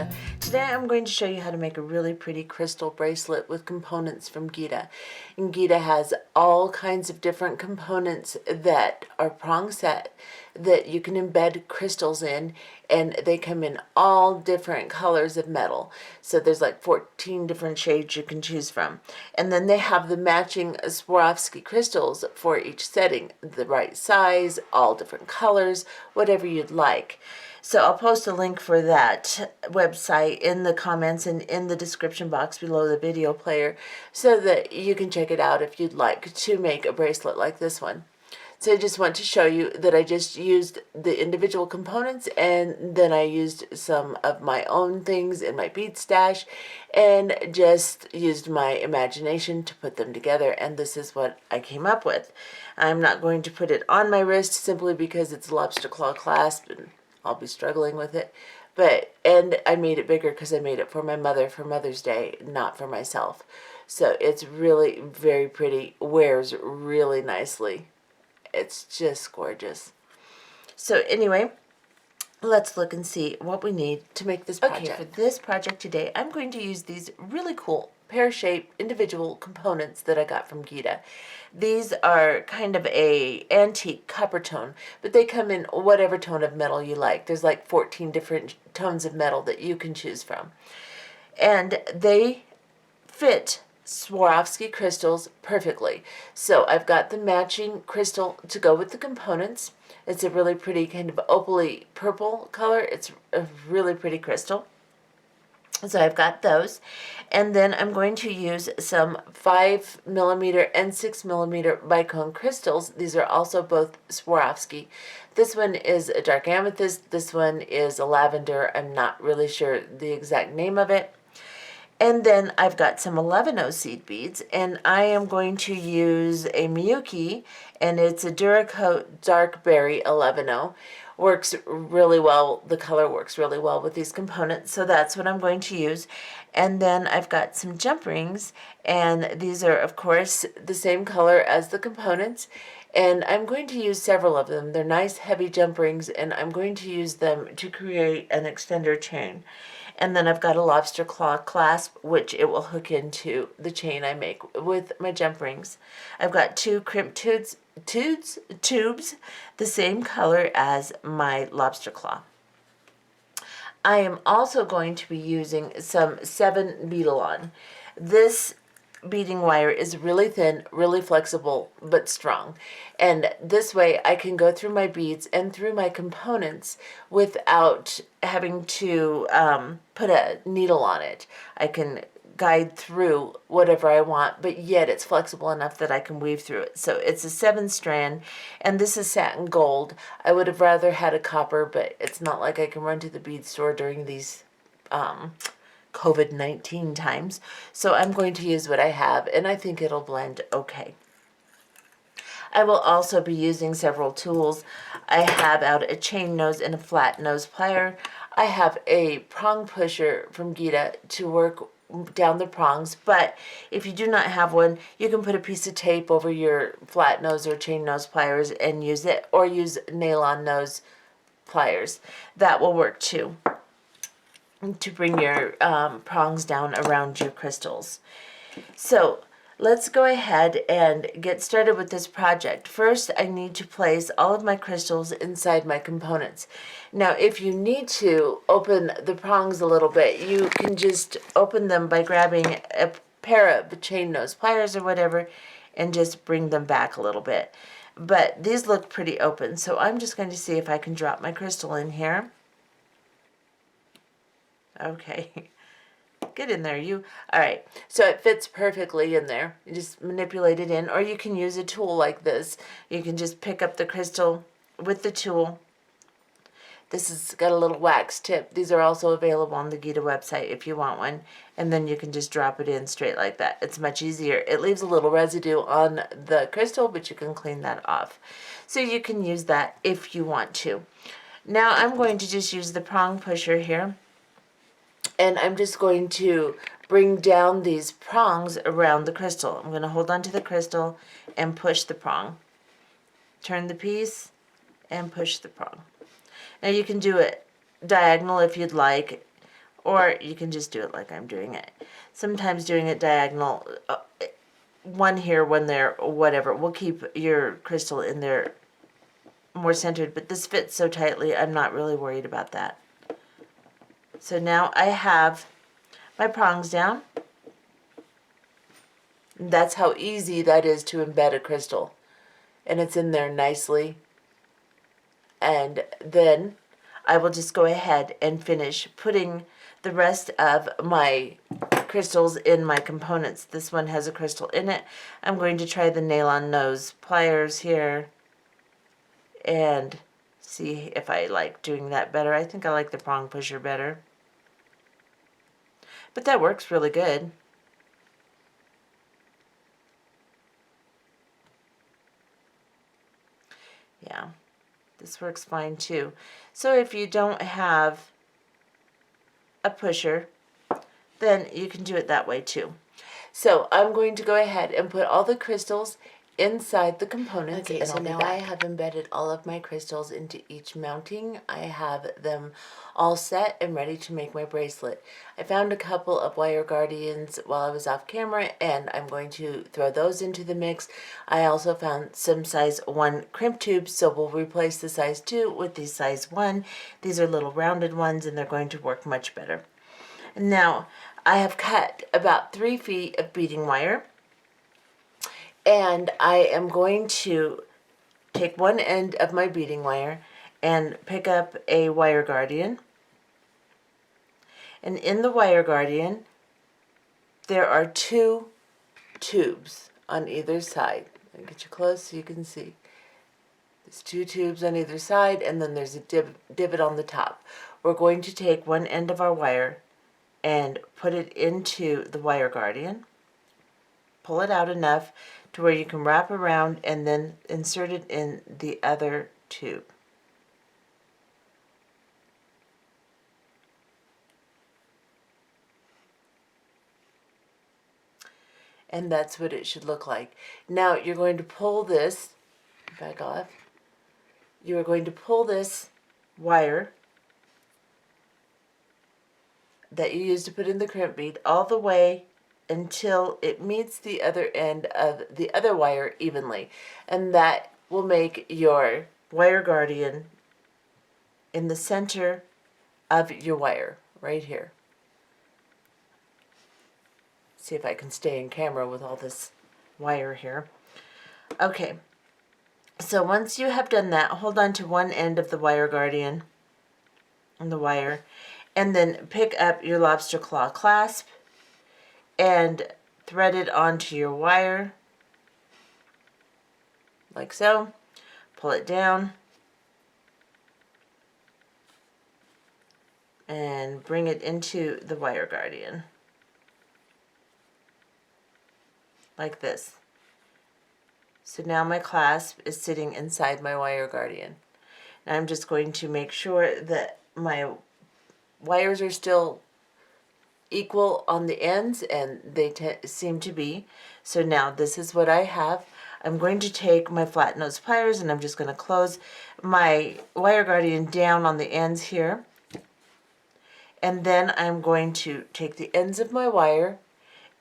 Gita. Today I'm going to show you how to make a really pretty crystal bracelet with components from Gita. And Gita has all kinds of different components that are prong set that you can embed crystals in, and they come in all different colors of metal. So there's like 14 different shades you can choose from. And then they have the matching Swarovski crystals for each setting, the right size, all different colors, whatever you'd like. So I'll post a link for that website in the comments and in the description box below the video player so that you can check it out if you'd like to make a bracelet like this one. So I just want to show you that I just used the individual components, and then I used some of my own things in my bead stash and just used my imagination to put them together, and this is what I came up with. I'm not going to put it on my wrist simply because it's lobster claw clasp and I'll be struggling with it. And I made it bigger because I made it for my mother for Mother's Day, not for myself. So it's really very pretty, wears really nicely. It's just gorgeous. So anyway, let's look and see what we need to make this project. Okay, for this project today, I'm going to use these really cool pear-shaped individual components that I got from Gita. These are kind of a antique copper tone, but they come in whatever tone of metal you like. There's like 14 different tones of metal that you can choose from. And they fit Swarovski crystals perfectly. So I've got the matching crystal to go with the components. It's a really pretty kind of opally purple color. It's a really pretty crystal. So I've got those, and then I'm going to use some 5mm and 6mm bicone crystals. These are also both Swarovski. This one is a dark amethyst. This one is a lavender. I'm not really sure the exact name of it. And then I've got some 11O seed beads, and I am going to use a Miyuki, and it's a Duracoat Dark Berry 11O. Works really well. The color works really well with these components, so that's what I'm going to use. And then I've got some jumprings, and these are, of course, the same color as the components. And I'm going to use several of them. They're nice, heavy jumprings, and I'm going to use them to create an extender chain. And then I've got a lobster claw clasp, which it will hook into the chain I make with my jumprings. I've got two crimp tubes, the same color as my lobster claw. I am also going to be using some 7 Beadalon. This beading wire is really thin, really flexible, but strong. And this way I can go through my beads and through my components without having to put a needle on it. I can guide through whatever I want, but yet it's flexible enough that I can weave through it. So it's a 7-strand, and this is satin gold. I would have rather had a copper, but it's not like I can run to the bead store during these COVID-19 times, so I'm going to use what I have, and I think it'll blend okay. I will also be using several tools. I have out a chain nose and a flat nose plier. I have a prong pusher from Gita to work down the prongs, but if you do not have one, you can put a piece of tape over your flat nose or chain nose pliers and use it, or use Naylon nose pliers. That will work too, to bring your prongs down around your crystals. So let's go ahead and get started with this project. First, I need to place all of my crystals inside my components. Now, if you need to open the prongs a little bit, you can just open them by grabbing a pair of chain nose pliers or whatever and just bring them back a little bit. But these look pretty open, so I'm just going to see if I can drop my crystal in here. Okay, get in there, you. All right, so it fits perfectly in there. You just manipulate it in, or you can use a tool like this. You can just pick up the crystal with the tool. This has got a little wax tip. These are also available on the Gita website if you want one, and then you can just drop it in straight like that. It's much easier. It leaves a little residue on the crystal, but you can clean that off. So you can use that if you want to. Now I'm going to just use the prong pusher here. And I'm just going to bring down these prongs around the crystal. I'm going to hold onto the crystal and push the prong. Turn the piece and push the prong. Now you can do it diagonal if you'd like, or you can just do it like I'm doing it. Sometimes doing it diagonal, one here, one there, whatever, will keep your crystal in there more centered, but this fits so tightly, I'm not really worried about that. So now I have my prongs down. That's how easy that is to embed a crystal. And it's in there nicely. And then I will just go ahead and finish putting the rest of my crystals in my components. This one has a crystal in it. I'm going to try the Naylon nose pliers here and see if I like doing that better. I think I like the prong pusher better. But that works really good. Yeah, this works fine too. So if you don't have a pusher, then you can do it that way too. So I'm going to go ahead and put all the crystals inside the components. Okay, so now I have embedded all of my crystals into each mounting. I have them all set and ready to make my bracelet. I found a couple of wire guardians while I was off camera, and I'm going to throw those into the mix. I also found some size 1 crimp tubes, so we'll replace the size 2 with the size 1. These are little rounded ones, and they're going to work much better. Now, I have cut about 3 feet of beading wire, and I am going to take one end of my beading wire and pick up a wire guardian. And in the wire guardian, there are 2 tubes on either side. I'll get you close so you can see. There's 2 tubes on either side, and then there's a divot on the top. We're going to take one end of our wire and put it into the wire guardian. Pull it out enough to where you can wrap around and then insert it in the other tube. And that's what it should look like. Now you're going to pull this back off. You are going to pull this wire that you used to put in the crimp bead all the way until it meets the other end of the other wire evenly. And that will make your wire guardian in the center of your wire, right here. See if I can stay in camera with all this wire here. Okay, so once you have done that, hold on to one end of the wire guardian and the wire, and then pick up your lobster claw clasp and thread it onto your wire, like so. Pull it down and bring it into the wire guardian, like this. So now my clasp is sitting inside my wire guardian. Now I'm just going to make sure that my wires are still equal on the ends, and they seem to be. So now this is what I have. I'm going to take my flat nose pliers and I'm just going to close my wire guardian down on the ends here. And then I'm going to take the ends of my wire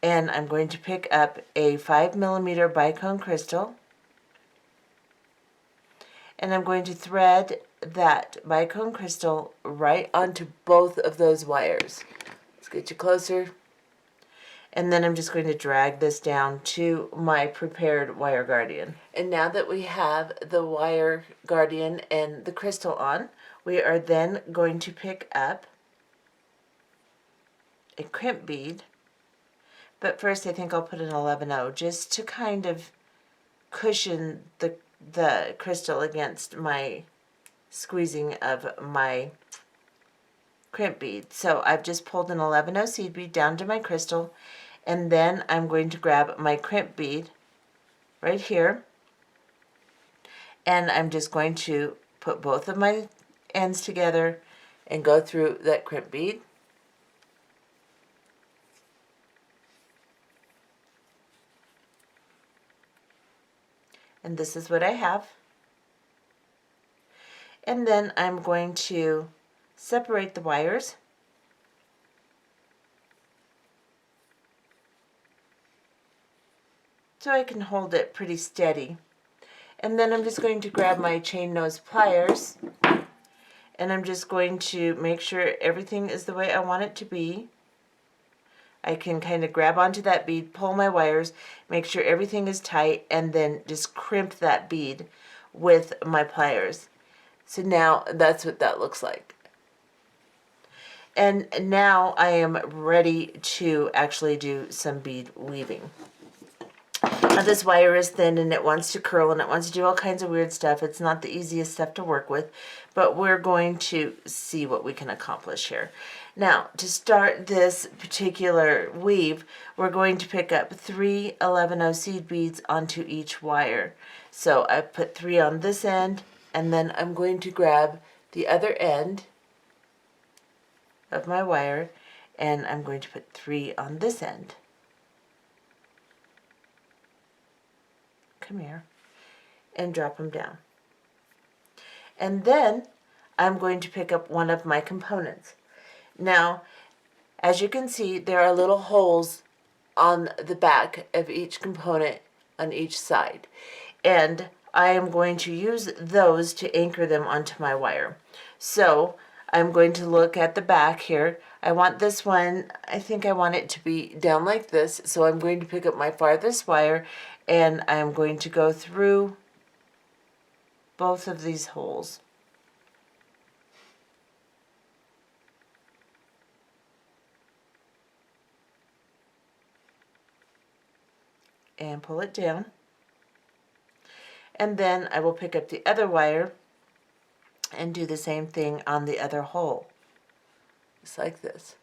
and I'm going to pick up a 5mm bicone crystal. And I'm going to thread that bicone crystal right onto both of those wires. Let's get you closer. And then I'm just going to drag this down to my prepared wire guardian. And now that we have the wire guardian and the crystal on, we are then going to pick up a crimp bead. But first I think I'll put an 11-0 just to kind of cushion the crystal against my squeezing of my crimp bead. So I've just pulled an 11-0 seed bead down to my crystal, and then I'm going to grab my crimp bead right here, and I'm just going to put both of my ends together and go through that crimp bead. And this is what I have. And then I'm going to separate the wires so I can hold it pretty steady. And then I'm just going to grab my chain nose pliers, and I'm just going to make sure everything is the way I want it to be. I can kind of grab onto that bead, pull my wires, make sure everything is tight, and then just crimp that bead with my pliers. So now that's what that looks like. And now I am ready to actually do some bead weaving. Now this wire is thin and it wants to curl and it wants to do all kinds of weird stuff. It's not the easiest stuff to work with, but we're going to see what we can accomplish here. Now, to start this particular weave, we're going to pick up 3 11-0 seed beads onto each wire. So I put 3 on this end, and then I'm going to grab the other end of my wire, and I'm going to put 3 on this end. Come here, and drop them down. And then I'm going to pick up one of my components. Now, as you can see, there are little holes on the back of each component on each side. And I am going to use those to anchor them onto my wire. So I'm going to look at the back here. I want this one, I think I want it to be down like this. So I'm going to pick up my farthest wire and I'm going to go through both of these holes. And pull it down. And then I will pick up the other wire and do the same thing on the other hole. Just like this.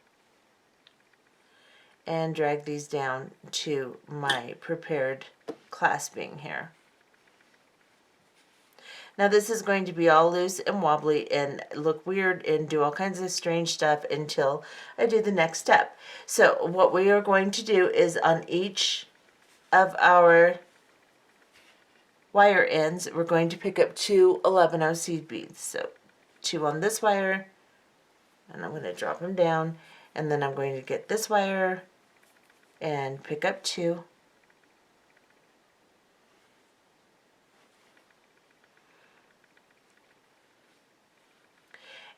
And drag these down to my prepared clasping here. Now this is going to be all loose and wobbly and look weird and do all kinds of strange stuff until I do the next step. So what we are going to do is on each of our wire ends, we're going to pick up 2 11-0 seed beads. So 2 on this wire, and I'm going to drop them down, and then I'm going to get this wire and pick up 2.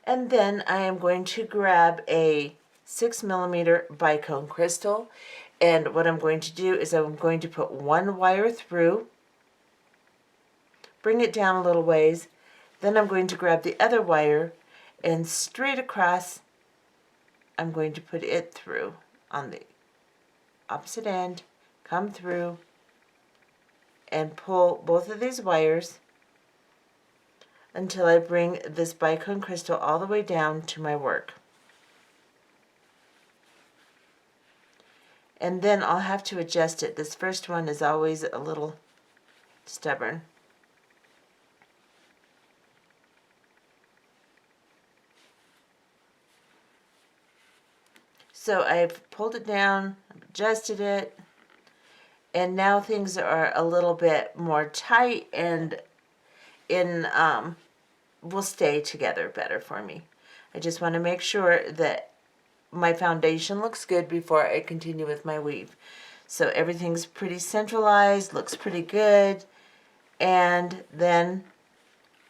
And then I am going to grab a 6mm bicone crystal, and what I'm going to do is I'm going to put one wire through, bring it down a little ways, then I'm going to grab the other wire and straight across I'm going to put it through on the opposite end, come through and pull both of these wires until I bring this bicone crystal all the way down to my work. And then I'll have to adjust it. This first one is always a little stubborn. So I've pulled it down, adjusted it, and now things are a little bit more tight and will stay together better for me. I just want to make sure that my foundation looks good before I continue with my weave. So everything's pretty centralized, looks pretty good, and then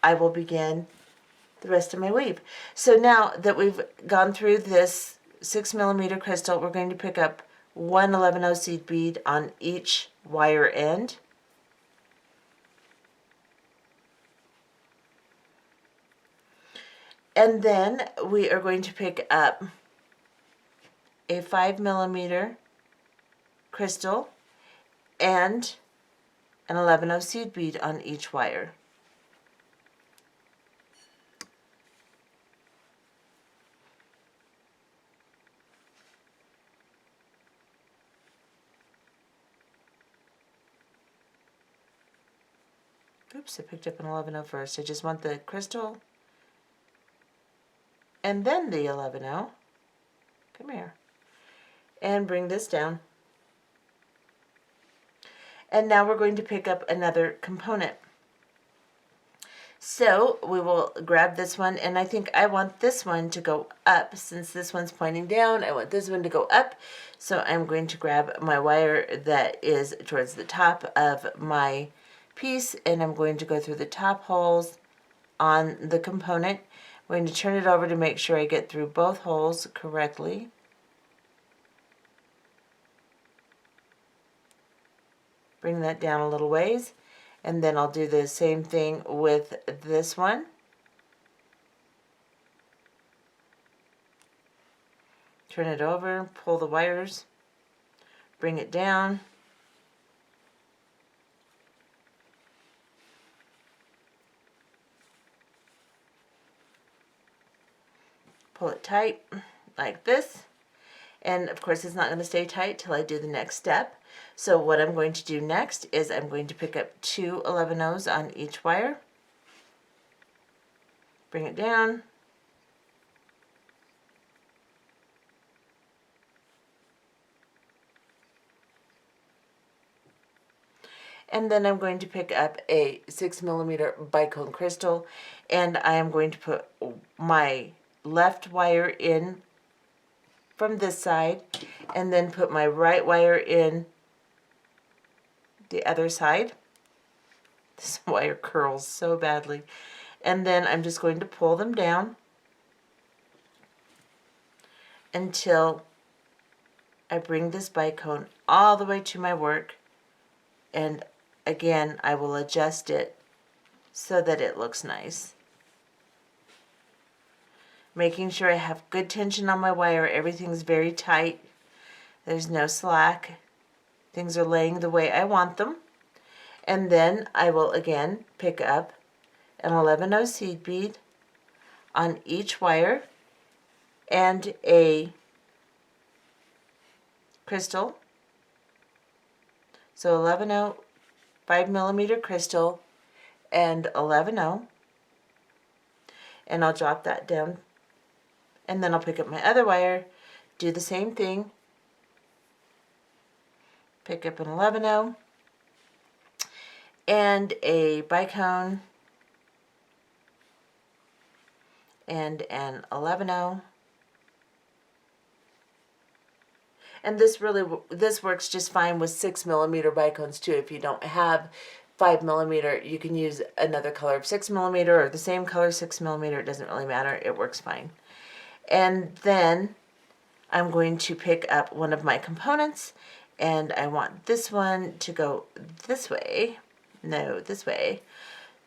I will begin the rest of my weave. So now that we've gone through this 6mm crystal, we're going to pick up 1 11-0 seed bead on each wire end. And then we are going to pick up a 5mm crystal and an 11-0 seed bead on each wire. Oops, I picked up an 11-0 first. I just want the crystal and then the 11-0. Come here. And bring this down. And now we're going to pick up another component. So we will grab this one, and I think I want this one to go up. Since this one's pointing down, I want this one to go up. So I'm going to grab my wire that is towards the top of my piece, and I'm going to go through the top holes on the component. I'm going to turn it over to make sure I get through both holes correctly. Bring that down a little ways, and then I'll do the same thing with this one. Turn it over, pull the wires, bring it down, pull it tight like this, and of course it's not going to stay tight till I do the next step. So what I'm going to do next is I'm going to pick up 2 11/0s on each wire, bring it down, and then I'm going to pick up a 6mm bicone crystal, and I am going to put my left wire in from this side, and then put my right wire in the other side. This wire curls so badly. And then I'm just going to pull them down until I bring this bicone all the way to my work, and again I will adjust it so that it looks nice. Making sure I have good tension on my wire, everything's very tight, there's no slack, things are laying the way I want them. And then I will again pick up an 11/0 seed bead on each wire and a crystal. So 11/0, 5mm crystal, and 11/0, and I'll drop that down, and then I'll pick up my other wire, do the same thing, pick up an 11/0 and a bicone and an 11/0. And this works just fine with 6mm bicones too. If you don't have 5mm, you can use another color of 6mm or the same color 6mm. It doesn't really matter. It works fine. And then I'm going to pick up one of my components, and I want this one to go this way. No, this way.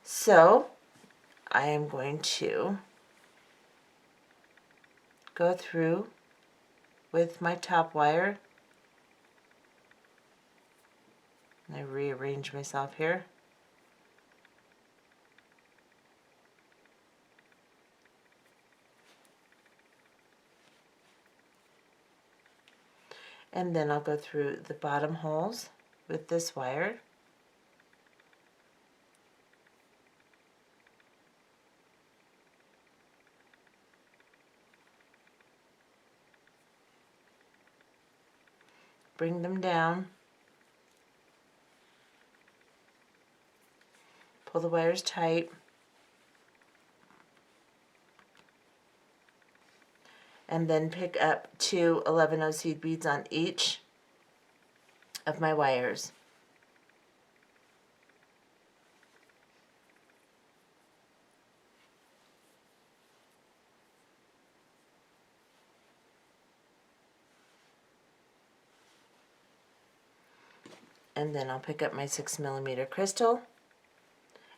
So I am going to go through with my top wire. I rearrange myself here. And then I'll go through the bottom holes with this wire. Bring them down. Pull the wires tight. And then pick up 2 11/0 seed beads on each of my wires. And then I'll pick up my 6mm crystal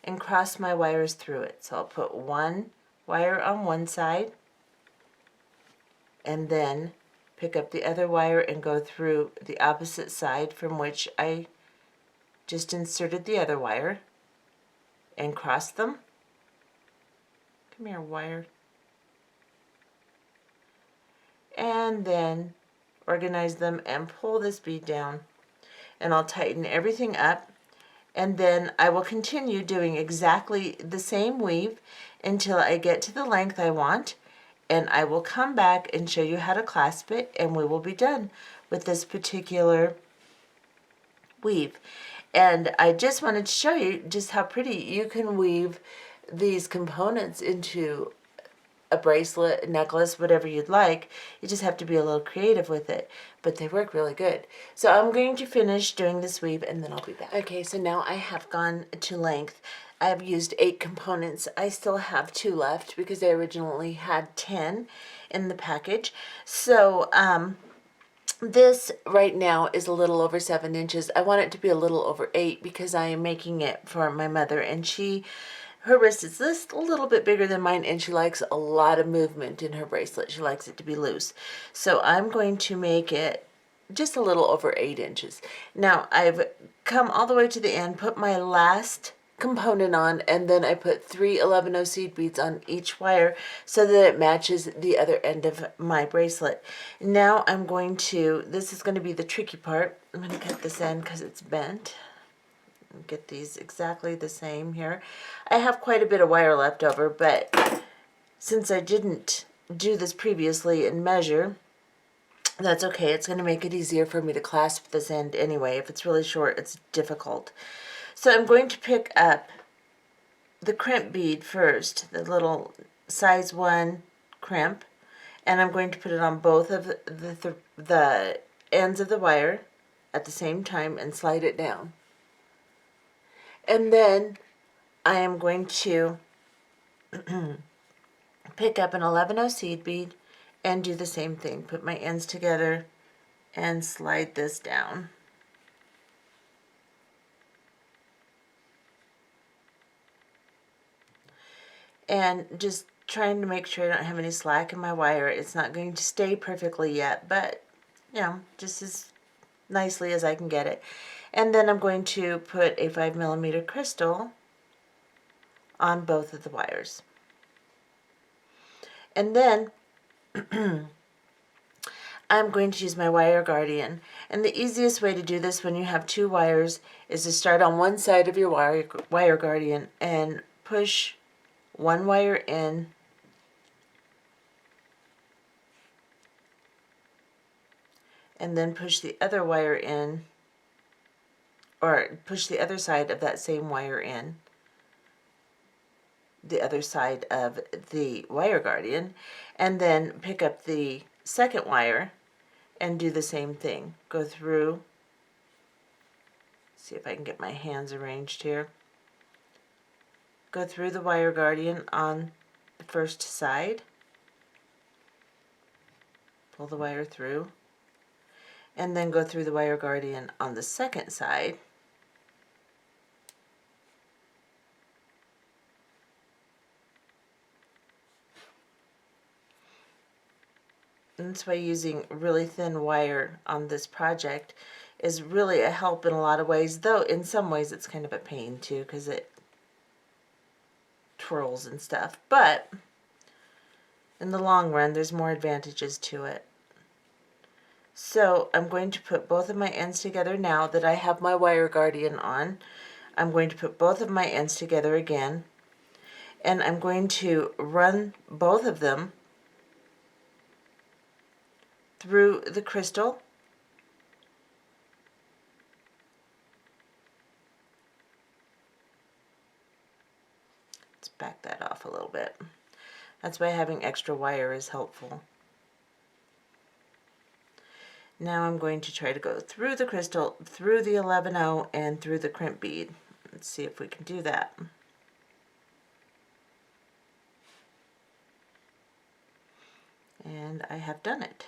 and cross my wires through it. So I'll put one wire on one side, and then pick up the other wire and go through the opposite side from which I just inserted the other wire, and cross them. Come here, wire. And then organize them and pull this bead down, and I'll tighten everything up, and then I will continue doing exactly the same weave until I get to the length I want, and I will come back and show you how to clasp it, and we will be done with this particular weave. And I just wanted to show you just how pretty you can weave these components into a bracelet, a necklace, whatever you'd like. You just have to be a little creative with it, but they work really good. So I'm going to finish doing this weave and then I'll be back. Okay, so now I have gone to length. I have used 8 components. I still have 2 left because I originally had 10 in the package. So this right now is a little over 7 inches. I want it to be a little over 8 because I am making it for my mother, and her wrist is just a little bit bigger than mine, and she likes a lot of movement in her bracelet. She likes it to be loose. So I'm going to make it just a little over 8 inches. Now I've come all the way to the end, put my last component on, and then I put 3 11-0 seed beads on each wire so that it matches the other end of my bracelet. Now I'm going to, this is going to be the tricky part. I'm going to cut this end because it's bent. Get these exactly the same here. I have quite a bit of wire left over, but since I didn't do this previously and measure, that's okay. It's going to make it easier for me to clasp this end anyway. If it's really short, it's difficult. So I'm going to pick up the crimp bead first, the little size 1 crimp, and I'm going to put it on both of the ends of the wire at the same time and slide it down. And then I am going to pick up an 11-0 seed bead and do the same thing. Put my ends together and slide this down. And just trying to make sure I don't have any slack in my wire. It's not going to stay perfectly yet, but you know, just as nicely as I can get it. And then I'm going to put a 5mm crystal on both of the wires. And then I'm going to use my wire guardian. And the easiest way to do this when you have 2 wires is to start on one side of your wire guardian and push one wire in and then push the other wire in, or push the other side of that same wire in, the other side of the wire guardian, and then pick up the second wire and do the same thing. Go through, see if I can get my hands arranged here. Go through the wire guardian on the first side, pull the wire through, and then go through the wire guardian on the second side, and that's why using really thin wire on this project is really a help in a lot of ways, though in some ways it's kind of a pain too because it twirls and stuff, but in the long run there's more advantages to it. So I'm going to put both of my ends together now that I have my wire guardian on. I'm going to put both of my ends together again, and I'm going to run both of them through the crystal. Let's back that off a little bit. That's why having extra wire is helpful. Now I'm going to try to go through the crystal, through the 11-0, and through the crimp bead. Let's see if we can do that. And I have done it.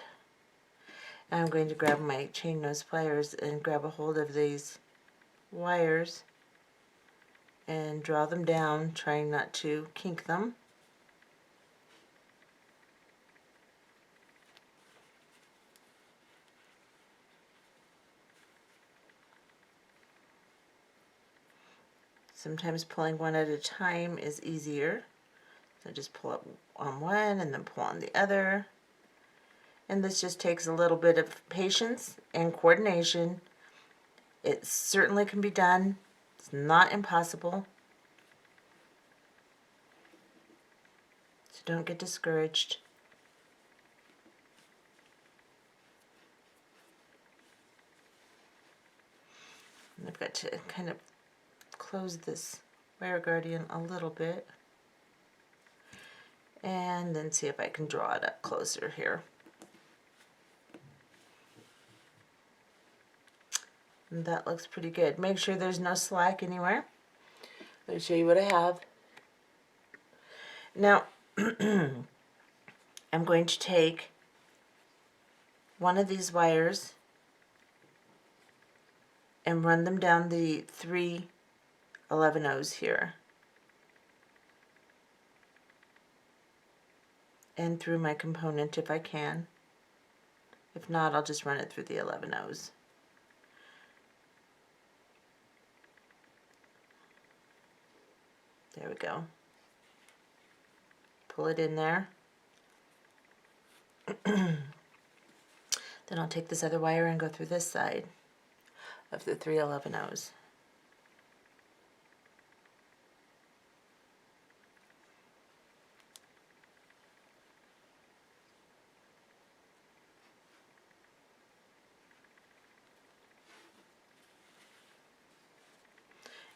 Now I'm going to grab my chain nose pliers and grab a hold of these wires and draw them down, trying not to kink them. Sometimes pulling one at a time is easier. So just pull up on one and then pull on the other. And this just takes a little bit of patience and coordination. It certainly can be done. It's not impossible. So don't get discouraged. And I've got to kind of close this wire guardian a little bit. and then see if I can draw it up closer here. And that looks pretty good. Make sure there's no slack anywhere. Let me show you what I have. Now, I'm going to take one of these wires and run them down the 3 11/0s here and through my component if I can. If not, I'll just run it through the 11/0s. There we go. Pull it in there. Then I'll take this other wire and go through this side of the 3 11/0s.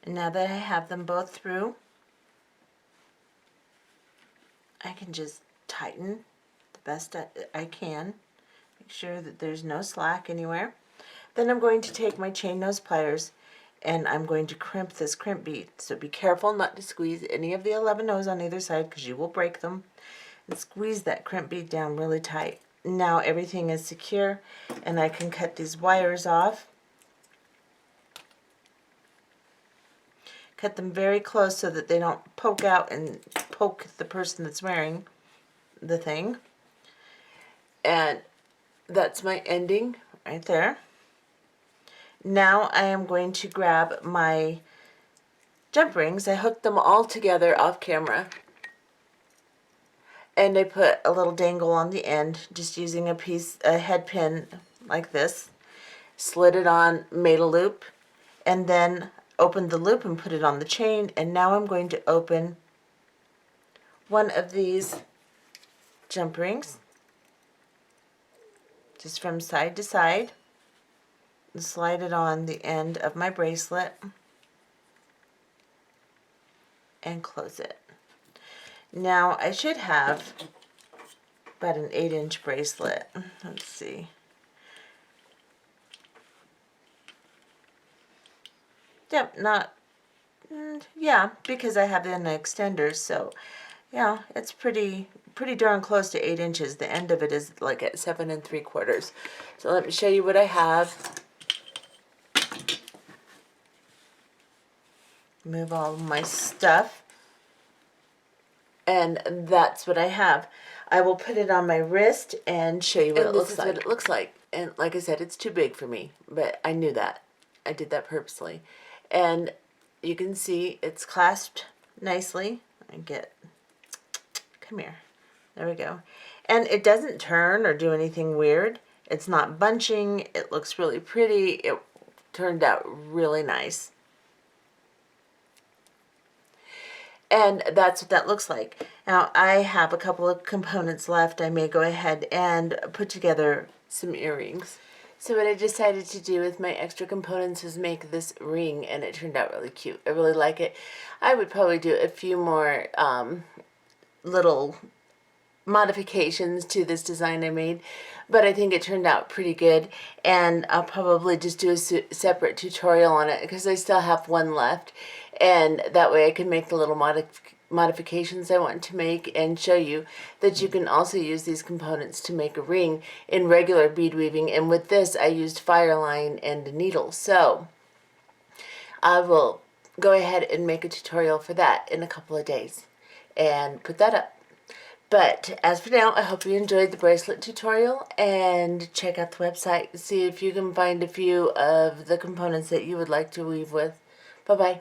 And now that I have them both through, I can just tighten the best I can. Make sure that there's no slack anywhere. Then I'm going to take my chain nose pliers and I'm going to crimp this crimp bead. So be careful not to squeeze any of the 11/0s on either side because you will break them. And squeeze that crimp bead down really tight. Now everything is secure and I can cut these wires off. Cut them very close so that they don't poke out and poke the person that's wearing the thing. And that's my ending right there. Now I am going to grab my jump rings. I hooked them all together off camera. And I put a little dangle on the end, just using a head pin like this. Slid it on, made a loop, and then opened the loop and put it on the chain. And now I'm going to open one of these jump rings, just from side to side, and slide it on the end of my bracelet and close it. Now I should have about an 8-inch bracelet. Let's see. Yep, yeah, because I have an extender, so yeah, it's pretty darn close to 8 inches. The end of it is like at 7 3/4. So let me show you what I have. Move all of my stuff. And that's what I have. I will put it on my wrist and show you what it looks like. This is what it looks like. And like I said, it's too big for me, but I knew that. I did that purposely. And you can see it's clasped nicely. Come here. There we go. And it doesn't turn or do anything weird. It's not bunching. It looks really pretty. It turned out really nice. And that's what that looks like. Now I have a couple of components left. I may go ahead and put together some earrings. So what I decided to do with my extra components is make this ring, and it turned out really cute. I really like it. I would probably do a few more little modifications to this design I made, but I think it turned out pretty good, and I'll probably just do a separate tutorial on it because I still have one left, and that way I can make the little modifications I want to make and show you that you can also use these components to make a ring in regular bead weaving. And with this I used fireline and a needle, so I will go ahead and make a tutorial for that in a couple of days and put that up. But as for now, I hope you enjoyed the bracelet tutorial, and check out the website, see if you can find a few of the components that you would like to weave with. Bye-bye.